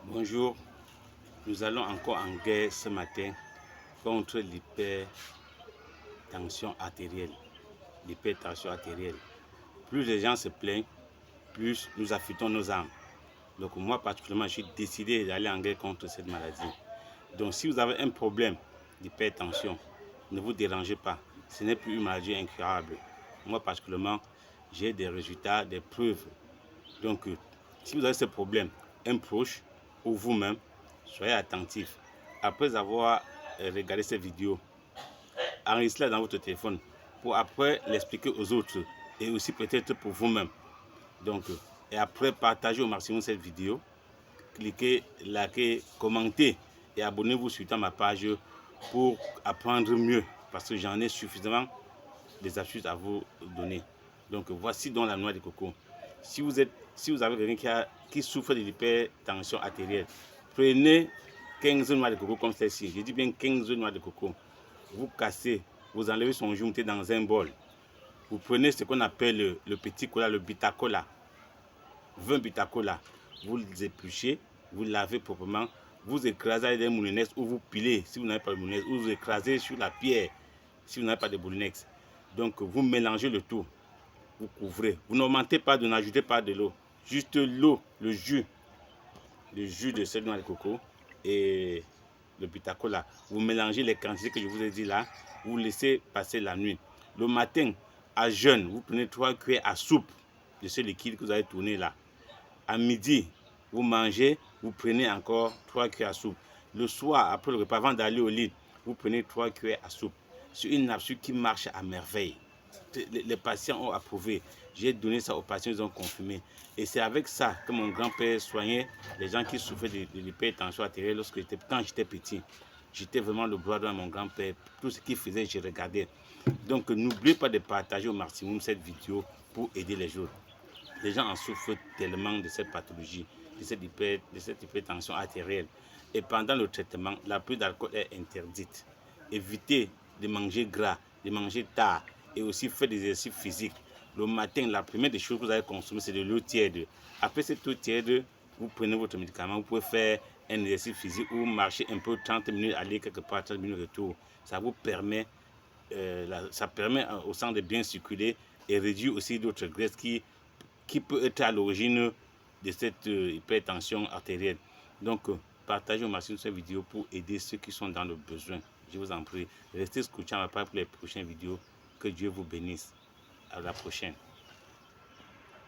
Bonjour, nous allons encore en guerre ce matin contre l'hypertension artérielle. L'hypertension artérielle. Plus les gens se plaignent, plus nous affûtons nos armes. Donc moi particulièrement, je suis décidé d'aller en guerre contre cette maladie. Donc si vous avez un problème d'hypertension, ne vous dérangez pas. Ce n'est plus une maladie incurable. Moi particulièrement, j'ai des résultats, des preuves. Donc si vous avez ce problème, un proche ou vous-même, soyez attentifs. Après avoir regardé cette vidéo, enregistrez-la dans votre téléphone pour après l'expliquer aux autres et aussi peut-être pour vous-même. Donc, et après, partagez au maximum cette vidéo. Cliquez, likez, commentez et abonnez-vous sur ma page pour apprendre mieux parce que j'en ai suffisamment des astuces à vous donner. Donc, voici donc la noix de coco. Si vous avez quelqu'un qui souffre de l'hypertension artérielle, prenez 15 noix de coco comme celle-ci. Je dis bien 15 noix de coco. Vous cassez, vous enlevez son jus, mettez dans un bol. Vous prenez ce qu'on appelle le petit cola, le bitacola. 20 bitacola. Vous les épluchez, vous lavez proprement, vous écrasez avec des moulinex ou vous pilez si vous n'avez pas de moulinex, ou vous écrasez sur la pierre si vous n'avez pas de moulinex. Donc vous mélangez le tout, vous couvrez. Vous n'augmentez pas, vous n'ajoutez pas de l'eau. Juste l'eau, le jus de cette noix de coco et le bitacola. Vous mélangez les quantités que je vous ai dit là, vous laissez passer la nuit. Le matin, à jeûne, vous prenez 3 cuillères à soupe de ce liquide que vous avez tourné là. À midi, vous mangez, vous prenez encore 3 cuillères à soupe. Le soir, après le repas, avant d'aller au lit, vous prenez 3 cuillères à soupe. C'est une nappe qui marche à merveille. Les patients ont approuvé. J'ai donné ça aux patients, ils ont confirmé. Et c'est avec ça que mon grand-père soignait les gens qui souffraient de l'hypertension artérielle quand j'étais petit. J'étais vraiment le bras de mon grand-père. Tout ce qu'il faisait, je regardais. Donc n'oubliez pas de partager au maximum cette vidéo pour aider les autres. Les gens en souffrent tellement de cette pathologie, de cette hypertension artérielle. Et pendant le traitement, la prise d'alcool est interdite. Évitez de manger gras, de manger tard et aussi faire des exercices physiques. Le matin, la première des choses que vous allez consommer, c'est de l'eau tiède. Après cette eau tiède, vous prenez votre médicament, vous pouvez faire un exercice physique ou marcher un peu 30 minutes, aller quelque part, 30 minutes retour. Ça vous permet, au sang de bien circuler et réduire aussi d'autres graisses qui peut être à l'origine de cette hypertension artérielle. Donc, partagez au maximum cette vidéo pour aider ceux qui sont dans le besoin. Je vous en prie, restez scotchés à ma part pour les prochaines vidéos. Que Dieu vous bénisse. À la prochaine.